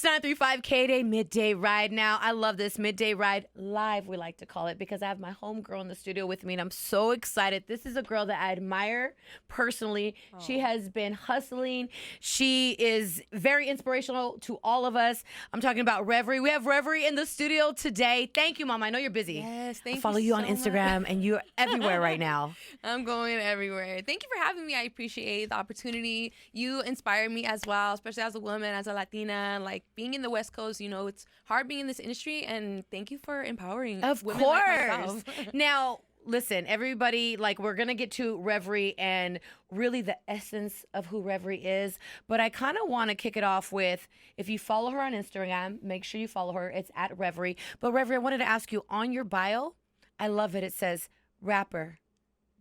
It's 935 KDAY Midday Ride now. I love this Midday Ride live, we like to call it, because I have my homegirl in the studio with me, and I'm so excited. This is a girl that I admire personally. Oh. She has been hustling. She is very inspirational to all of us. I'm talking about Reverie. We have Reverie in the studio today. Thank you, Mom. I know you're busy. Yes, thank you. I follow you so on Instagram, and you're everywhere right now. I'm going everywhere. Thank you for having me. I appreciate the opportunity. You inspire me as well, especially as a woman, as a Latina, like being in the West Coast, you know, it's hard being in this industry, and thank you for empowering of women course. like myself. Now, listen, everybody, like, we're going to get to Reverie and really the essence of who Reverie is, but I kind of want to kick it off with, if you follow her on Instagram, make sure you follow her. It's at Reverie. But Reverie, I wanted to ask you, on your bio, I love it. It says rapper,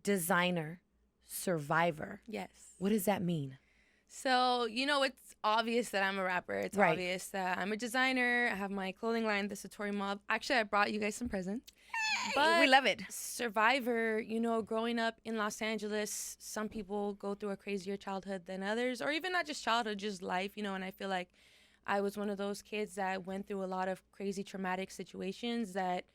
designer, survivor. Yes. What does that mean? So, you know, it's obvious that I'm a rapper. It's right. obvious that I'm a designer. I have my clothing line, the Satori Mob. Actually, I brought you guys some presents. But we love it. Survivor, you know, growing up in Los Angeles, some people go through a crazier childhood than others, or even not just childhood, just life, you know, and I feel like I was one of those kids that went through a lot of crazy traumatic situations that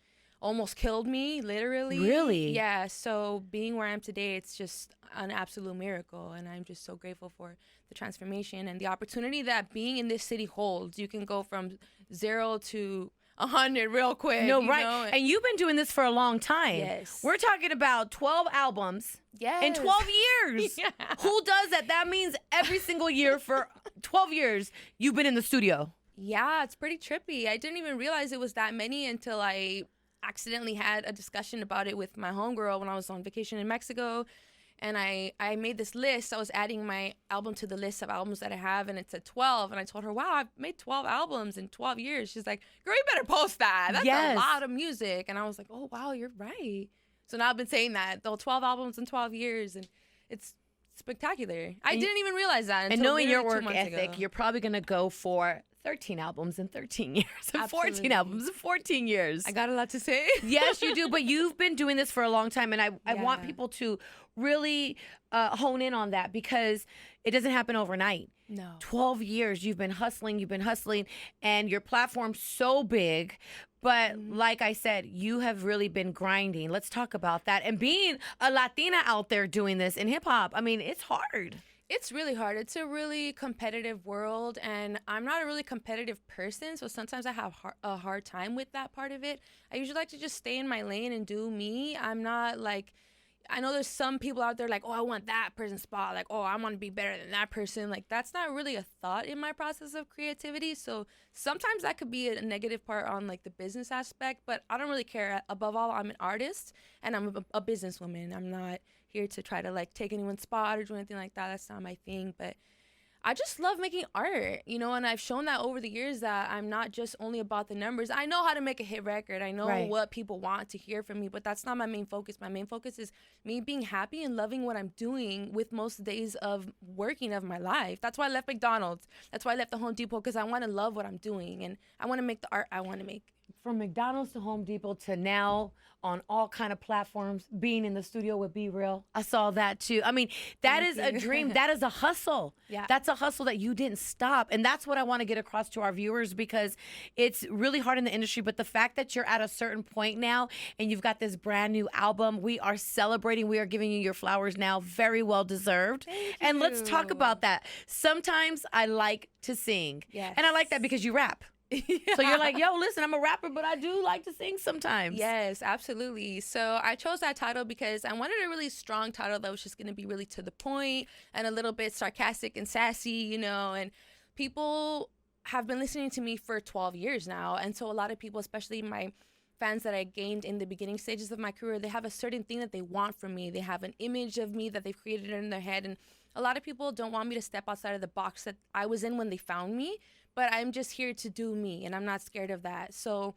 almost killed me, literally. Really? Yeah, so being where I am today, it's just an absolute miracle, and I'm just so grateful for the transformation and the opportunity that being in this city holds. You can go from 0 to 100 real quick. No, right. Know? And you've been doing this for a long time. Yes. We're talking about 12 albums in 12 years. Yeah. Who does that? That means every single year for 12 years, you've been in the studio. Yeah, it's pretty trippy. I didn't even realize it was that many until I accidentally had a discussion about it with my homegirl when I was on vacation in Mexico. And I made this list. I was adding my album to the list of albums that I have, and it said 12. And I told her, wow, I've made 12 albums in 12 years. She's like, girl, you better post that. That's a lot of music. And I was like, oh, wow, you're right. So now I've been saying that, though, 12 albums in 12 years. And it's spectacular. I didn't even realize that until knowing your work 2 months ethic, ago. You're probably going to go for 13 albums in 13 years, and 14 albums in 14 years. I got a lot to say. Yes, you do. But you've been doing this for a long time. And I want people to really hone in on that, because it doesn't happen overnight. No. 12 years you've been hustling, and your platform's so big. But like I said, you have really been grinding. Let's talk about that. And being a Latina out there doing this in hip hop, I mean, it's hard. It's really hard. It's a really competitive world, and I'm not a really competitive person, so sometimes I have a hard time with that part of it. I usually like to just stay in my lane and do me. I'm not like, I know there's some people out there like, oh, I want that person's spot. Like, oh, I want to be better than that person. Like, that's not really a thought in my process of creativity. So sometimes that could be a negative part on like the business aspect, but I don't really care. Above all, I'm an artist and I'm a businesswoman. I'm not here to try to like take anyone's spot or do anything like that. That's not my thing. But I just love making art, you know, and I've shown that over the years that I'm not just only about the numbers. I know how to make a hit record. I know what people want to hear from me, but that's not my main focus. My main focus is me being happy and loving what I'm doing with most days of working of my life. That's why I left McDonald's. That's why I left the Home Depot, because I want to love what I'm doing and I want to make the art I want to make. From McDonald's to Home Depot to now on all kind of platforms, being in the studio with Be Real. I saw that too. I mean, that is a dream. That is a hustle. Yeah. That's a hustle that you didn't stop. And that's what I want to get across to our viewers, because it's really hard in the industry. But the fact that you're at a certain point now and you've got this brand new album, we are celebrating. We are giving you your flowers now. Very well deserved. And let's talk about that. Sometimes I like to sing. Yes. And I like that because you rap. So you're like, yo, listen, I'm a rapper, but I do like to sing sometimes. Yes, absolutely. So I chose that title because I wanted a really strong title that was just going to be really to the point and a little bit sarcastic and sassy, you know, and people have been listening to me for 12 years now. And so a lot of people, especially my fans that I gained in the beginning stages of my career, they have a certain thing that they want from me. They have an image of me that they've created in their head. And a lot of people don't want me to step outside of the box that I was in when they found me. But I'm just here to do me, and I'm not scared of that. So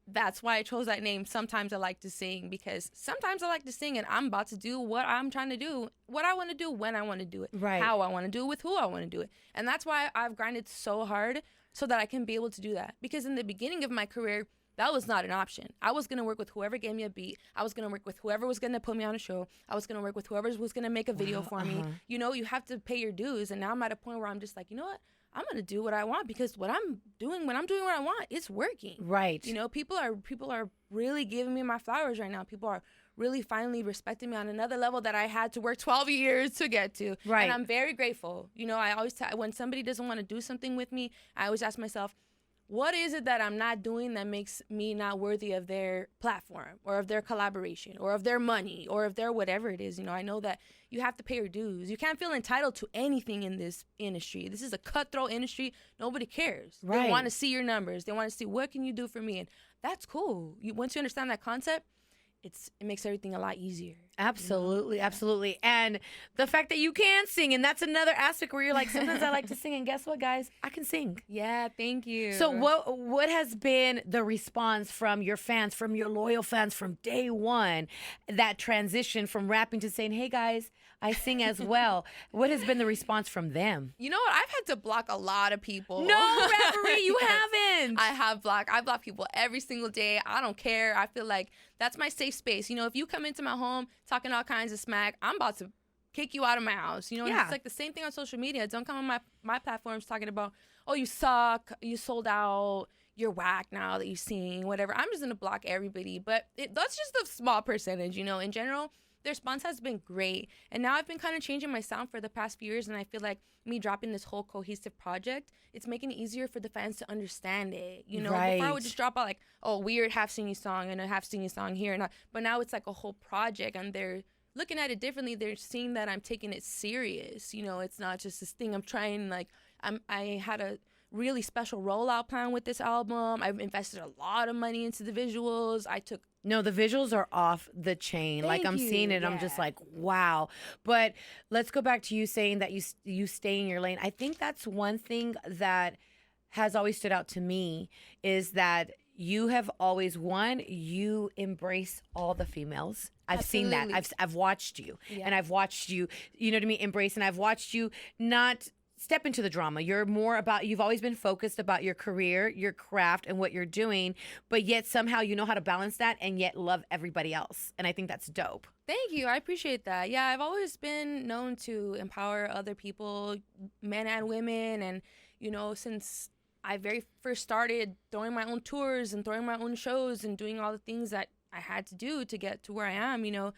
that's why I chose that name. Sometimes I like to sing, because sometimes I like to sing, and I'm about to do what I'm trying to do, what I want to do, when I want to do it, how I want to do it, with who I want to do it. And that's why I've grinded so hard so that I can be able to do that. Because in the beginning of my career, that was not an option. I was going to work with whoever gave me a beat. I was going to work with whoever was going to put me on a show. I was going to work with whoever was going to make a video for me. You know, you have to pay your dues. And now I'm at a point where I'm just like, you know what? I'm gonna do what I want because when I'm doing what I want, it's working. Right. You know, people are really giving me my flowers right now. People are really finally respecting me on another level that I had to work 12 years to get to. Right. And I'm very grateful. You know, I always when somebody doesn't want to do something with me, I always ask myself, what is it that I'm not doing that makes me not worthy of their platform or of their collaboration or of their money or of their whatever it is? You know, I know that you have to pay your dues. You can't feel entitled to anything in this industry. This is a cutthroat industry. Nobody cares. Right. They want to see your numbers. They want to see what can you do for me. And that's cool. Once you understand that concept, it makes everything a lot easier. Absolutely, absolutely. And the fact that you can sing, and that's another aspect where you're like, sometimes I like to sing, and guess what, guys? I can sing. Yeah, thank you. So what has been the response from your fans, from your loyal fans from day one, that transition from rapping to saying, hey, guys, I sing as well? What has been the response from them? You know what? I've had to block a lot of people. No, Reverie, you haven't. I block people every single day. I don't care. I feel like that's my safe space. You know, if you come into my home talking all kinds of smack, I'm about to kick you out of my house. You know, and it's like the same thing on social media. Don't come on my platforms talking about, oh, you suck, you sold out, you're whack now that you sing, whatever. I'm just going to block everybody. But that's just a small percentage, you know. In general, the response has been great. And now I've been kind of changing my sound for the past few years, and I feel like me dropping this whole cohesive project, it's making it easier for the fans to understand it. You know, Right. before I would just drop out like, oh, weird half singing song and a half singing song here. But now it's like a whole project, and they're looking at it differently. They're seeing that I'm taking it serious. You know, it's not just this thing I'm trying, like, I had a really special rollout plan with this album. I've invested a lot of money into the visuals. No, the visuals are off the chain. Like, I'm seeing it, I'm just like, wow. But let's go back to you saying that you stay in your lane. I think that's one thing that has always stood out to me, is that you have always, you embrace all the females. I've seen that. I've watched you, and I've watched you, you know what I mean, embrace, and I've watched you not step into the drama. You're more about, you've always been focused about your career, your craft, and what you're doing, but yet somehow you know how to balance that and yet love everybody else. And I think that's dope. Thank you. I appreciate that. Yeah, I've always been known to empower other people, men and women. And, you know, since I very first started throwing my own tours and throwing my own shows and doing all the things that I had to do to get to where I am, you know,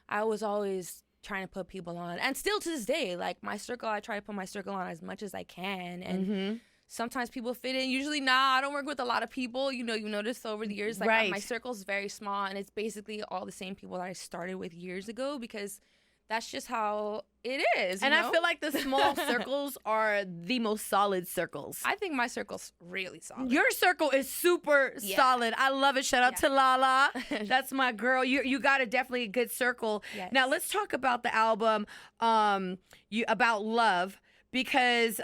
I was always trying to put people on, and still to this day, like, my circle, I try to put my circle on as much as I can. And sometimes people fit in, usually I don't work with a lot of people. You know, you noticed over the years, like, my circle's very small, and it's basically all the same people that I started with years ago, because that's just how it is. And I feel like the small circles are the most solid circles. I think my circle's really solid. Your circle is super solid. I love it. Shout out to Lala. That's my girl. You got a definitely a good circle. Yes. Now let's talk about the album, about love, because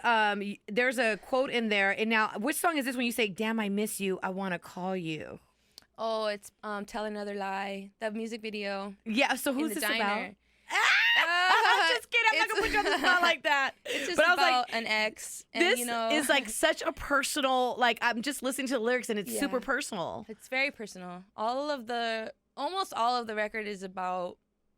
there's a quote in there. And now, which song is this when you say, damn, I miss you, I want to call you? Oh, it's Tell Another Lie, the music video. Yeah, so who's this about? I'm just kidding. I'm not gonna put you on the spot like that. It's just but I was about like, an ex. And, this you know, is like such a personal. Like, I'm just listening to the lyrics, and it's super personal. It's very personal. Almost all of the record is about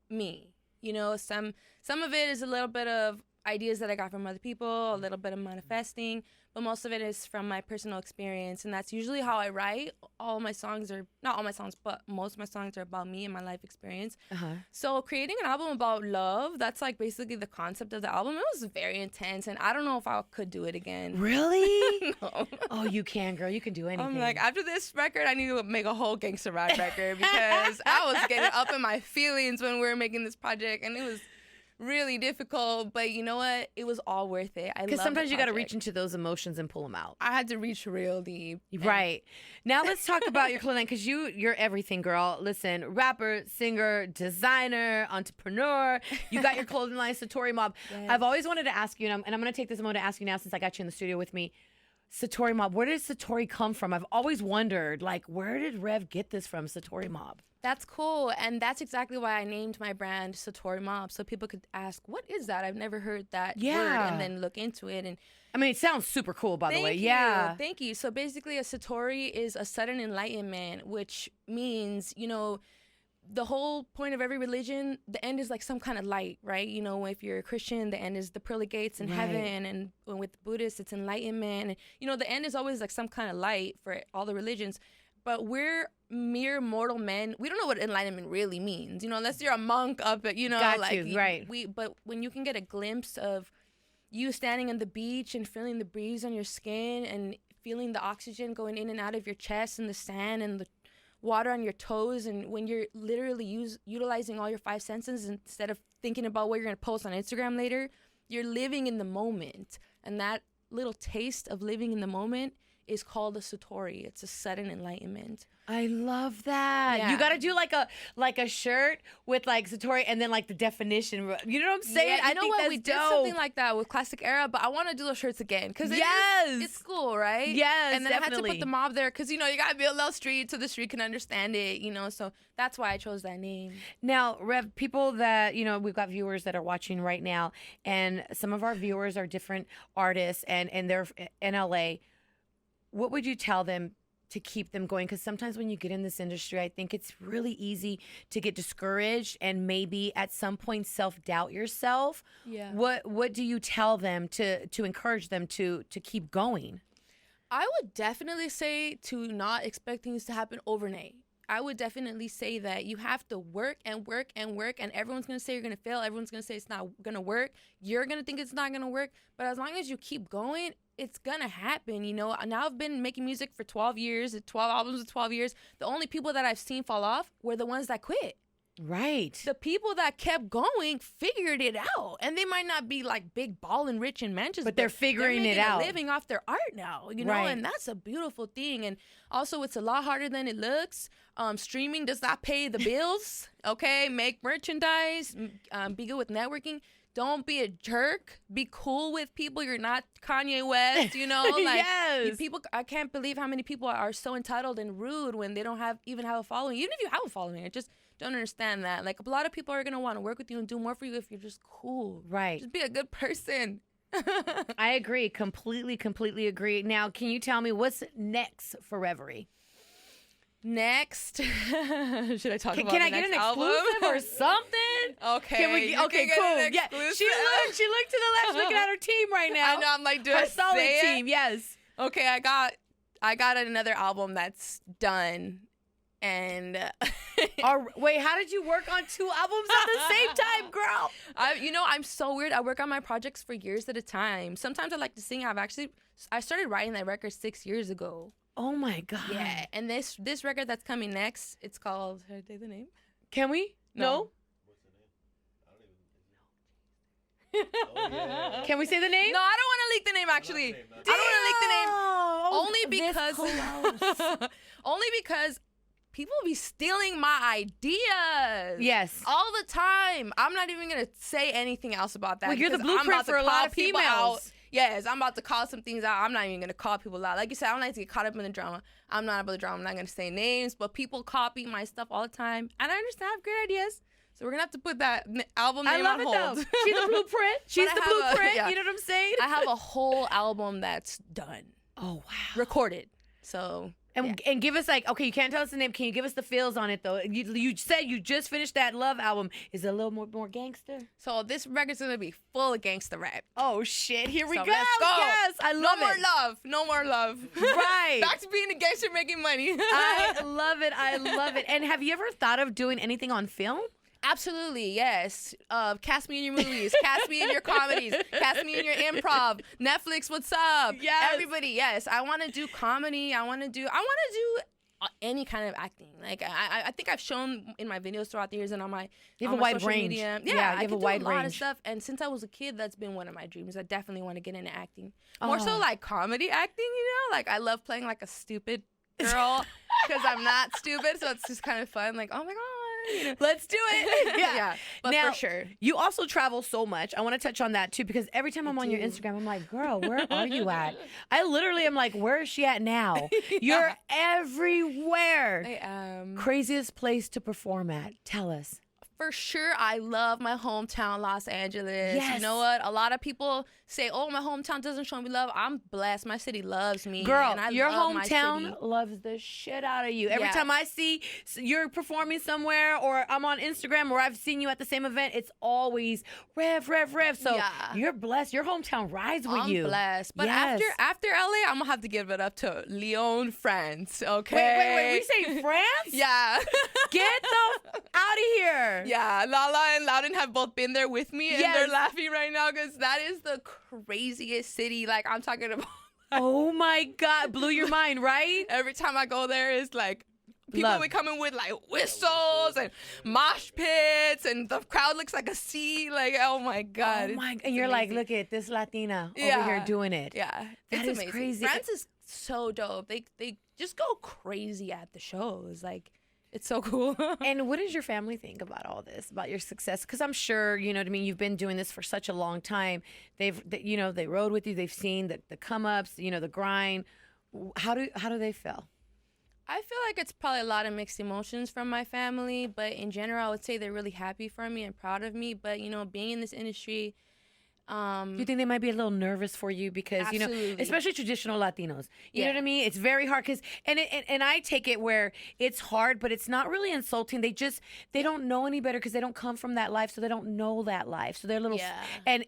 me. You know, some of it is a little bit of ideas that I got from other people, a little bit of manifesting, but most of it is from my personal experience, and that's usually how I write. All my songs are, not all my songs, but most of my songs are about me and my life experience. So creating an album about love, that's like basically the concept of the album. It was very intense, and I don't know if I could do it again. Really? No. Oh, you can, girl. You can do anything. I'm like, after this record, I need to make a whole gangster rap record, because I was getting up in my feelings when we were making this project, and it was really difficult, but you know what? It was all worth it. Because sometimes you got to reach into those emotions and pull them out. I had to reach real deep. Right. Now let's talk about your clothing, because you're everything, girl. Listen, rapper, singer, designer, entrepreneur. You got your clothing line, Satori Mob. Yes. I've always wanted to ask you, and I'm going to take this moment to ask you now, since I got you in the studio with me. Satori Mob, where did Satori come from? I've always wondered, like, where did Rev get this from, Satori Mob? That's cool, and that's exactly why I named my brand Satori Mob, so people could ask, what is that? I've never heard that word, and then look into it. And I mean, it sounds super cool, by the way. Thank you. So basically, a Satori is a sudden enlightenment, which means, you know, the whole point of every religion, the end is like some kind of light, right? You know, if you're a Christian, the end is the pearly gates in heaven, and with Buddhists, it's enlightenment. And, you know, the end is always like some kind of light for all the religions. But we're mere mortal men. We don't know what enlightenment really means, you know, unless you're a monk up at, you know, right. But when you can get a glimpse of you standing on the beach and feeling the breeze on your skin and feeling the oxygen going in and out of your chest and the sand and the water on your toes, and when you're literally utilizing all your 5 senses instead of thinking about what you're going to post on Instagram later, you're living in the moment. And that little taste of living in the moment is called a Satori. It's a sudden enlightenment. I love that. Yeah. You got to do like a shirt with like Satori and then like the definition. You know what I'm saying? Yeah, I think that's we dope. did something like that with Classic Era, but I want to do those shirts again because it's cool, right? Yes, and then definitely. I had to put the mob there because, you know, you got to be a little street so the street can understand it, you know, so that's why I chose that name. Now, Rev, people that, you know, we've got viewers that are watching right now, and some of our viewers are different artists and they're in LA. What would you tell them to keep them going? Because sometimes when you get in this industry, I think it's really easy to get discouraged and maybe at some point self-doubt yourself. Yeah. What do you tell them to encourage them to keep going? I would definitely say to not expect things to happen overnight. I would definitely say that you have to work and work and work, and everyone's going to say you're going to fail. Everyone's going to say it's not going to work. You're going to think it's not going to work. But as long as you keep going, it's going to happen. You know, now I've been making music for 12 years, 12 albums in 12 years. The only people that I've seen fall off were the ones that quit. Right. The people that kept going figured it out, and they might not be like big, ballin' rich in Manchester, but they're figuring it out, living off their art now, you know, and that's a beautiful thing. And also, it's a lot harder than it looks. Streaming does not pay the bills. Okay, make merchandise, be good with networking. Don't be a jerk. Be cool with people. You're not Kanye West, you know. Like, yes. People, I can't believe how many people are so entitled and rude when they don't even have a following. Even if you have a following, I just don't understand that. Like, a lot of people are gonna want to work with you and do more for you if you're just cool. Right. Just be a good person. I agree. Completely agree. Now, can you tell me what's next for Reverie? Next, should I talk about can the I get next an album? exclusive or something? Okay. Okay, cool. Yeah, she looked to the left, looking at her team right now. I know. I'm like, her solid team. Yes. Okay, I got another album that's done, and wait, how did you work on 2 albums at the same time, girl? I'm so weird. I work on my projects for years at a time. Sometimes I like to sing. I started writing that record 6 years ago. Oh my God. Yeah, and this record that's coming next, it's called, should I say the name? Can we? No. What's the name? I don't even. Oh, yeah. Can we say the name? No, I don't want to leak the name, actually. I don't want to leak the name. Only because people be stealing my ideas. Yes. All the time. I'm not even going to say anything else about that. Well, you're the because I'm blueprint about to for a lot call of people females. out. Yes, I'm about to call some things out. I'm not even going to call people out. Like you said, I don't like to get caught up in the drama. I'm not about the drama. I'm not going to say names, but people copy my stuff all the time. And I understand I have great ideas. So we're going to have to put that album name on hold. Though. She's the blueprint. She's the blueprint. You know what I'm saying? I have a whole album that's done. Oh, wow. Recorded. So... And give us okay, you can't tell us the name. Can you give us the feels on it though? You said you just finished that Love album. Is it a little more gangster? So this record's gonna be full of gangster rap. Oh shit, here we go. Let's go. Yes, I love it. No more love. Right. Back to being a gangster making money. I love it. And have you ever thought of doing anything on film? Absolutely, yes. Cast me in your movies. Cast me in your comedies. Cast me in your improv. Netflix, what's up? Yes. Everybody, yes. I want to do comedy. I want to do any kind of acting. Like I think I've shown in my videos throughout the years and on my you have a wide range. Media. Yeah, I have can a wide do a lot range of stuff. And since I was a kid, that's been one of my dreams. I definitely want to get into acting. More so like comedy acting, you know? Like I love playing like a stupid girl because I'm not stupid, so it's just kind of fun. Like, oh my God. You know. Let's do it. Yeah, but now, for sure. You also travel so much. I want to touch on that too because every time I'm on your Instagram, I'm like, girl, where are you at? I literally am like, where is she at now? Yeah. You're everywhere. I am. Craziest place to perform at? Tell us. for sure, I love my hometown, Los Angeles. Yes. You know what? A lot of people say, "Oh, my hometown doesn't show me love." I'm blessed. My city loves me. Girl, and I your love my hometown city. loves the shit out of you. Every Yeah. time I see you're performing somewhere or I'm on Instagram or I've seen you at the same event, it's always Rev, Rev, Rev. So Yeah. you're blessed. Your hometown rides with I'm you. blessed. But Yes. after LA, I'm gonna have to give it up to Lyon, France. Okay. Wait. We say France? Yeah. Get the out of here. Yeah, Lala and Loudon have both been there with me, and they're Yes. laughing right now because that is the craziest city. Like, I'm talking about. Oh my God. Blew your mind, right? Every time I go there, it's like people Love. will be coming with like whistles and mosh pits, and the crowd looks like a sea. Like, oh my God. Oh my, it's and you're like, amazing. look at this Latina over Yeah. here doing it. Yeah, That it's is amazing. crazy. France is so dope. They just go crazy at the shows. Like, it's so cool. And what does your family think about all this, about your success? Because I'm sure, you know what I mean, you've been doing this for such a long time. They rode with you. They've seen the come ups, the grind. How do they feel? I feel like it's probably a lot of mixed emotions from my family, but in general, I would say they're really happy for me and proud of me. But being in this industry, Do you think they might be a little nervous for you because Absolutely. especially traditional Latinos? You know Yeah. what I mean? It's very hard because and I take it where it's hard, but it's not really insulting. They don't know any better because they don't come from that life, so they don't know that life. So they're a little Yeah.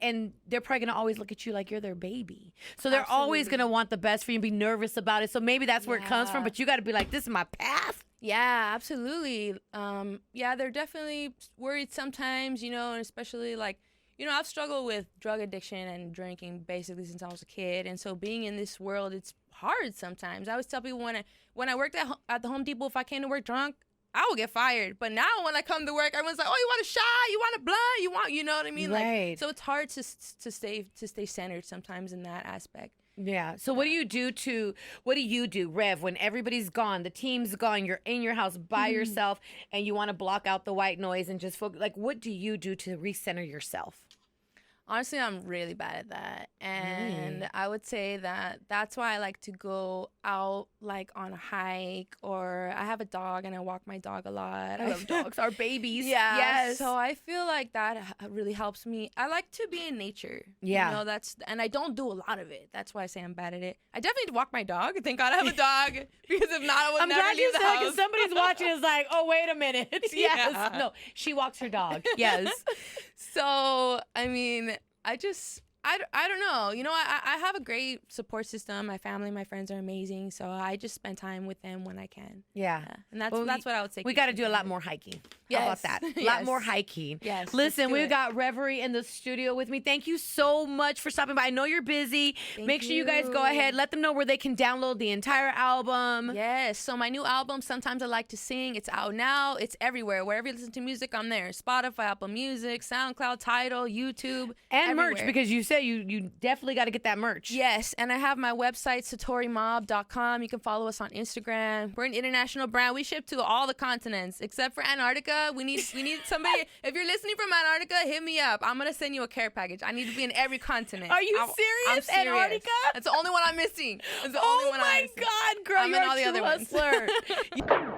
and they're probably gonna always look at you like you're their baby. So they're always Absolutely. gonna want the best for you and be nervous about it. So maybe that's where it comes from. Yeah. But you got to be like, this is my path. yeah, absolutely. Yeah, they're definitely worried sometimes, and especially like, I've struggled with drug addiction and drinking basically since I was a kid. And so being in this world, it's hard sometimes. I always tell people when I worked at the Home Depot, if I came to work drunk, I would get fired. But now when I come to work, everyone's like, "Oh, you want a shot? You want a blunt? You want?" You know what I mean? Right. Like, so it's hard to stay centered sometimes in that aspect. Yeah. So what do you do, Rev, when everybody's gone, the team's gone, you're in your house by yourself, and you want to block out the white noise and just focus? Like, what do you do to recenter yourself? Honestly, I'm really bad at that. And I would say that that's why I like to go out like on a hike, or I have a dog and I walk my dog a lot. I love dogs, our babies. Yeah. Yes. So I feel like that really helps me. I like to be in nature. Yeah. And I don't do a lot of it. That's why I say I'm bad at it. I definitely walk my dog. Thank God I have a dog, because if not, I would I'm never glad you leave the said house. because somebody's watching is like, oh, wait a minute. Yes. Yeah. No, she walks her dog. Yes. So, I mean, I don't know. I have a great support system. My family, my friends are amazing. So I just spend time with them when I can. Yeah. And that's Well, what I would say. We got to do a lot more hiking. How about Yes. that? A lot Yes. more hiking. Yes, let's Listen, do we've it. got Reverie in the studio with me. Thank you so much for stopping by. I know you're busy. Thank Make sure you guys go you. ahead. Let them know where they can download the entire album. Yes. So my new album, Sometimes I Like to Sing, it's out now. It's everywhere. Wherever you listen to music, I'm there. Spotify, Apple Music, SoundCloud, Tidal, YouTube. And merch, everywhere. because you said you definitely got to get that merch. Yes, and I have my website, satorimob.com. You can follow us on Instagram. We're an international brand. We ship to all the continents except for Antarctica. We need somebody. If you're listening from Antarctica, hit me up. I'm gonna send you a care package. I need to be in every continent. Are you I'm serious? serious. Antarctica? That's the only one I'm missing. That's the only Oh one I'm my missing. God, girl, I'm you're in all a the true other ones. hustler.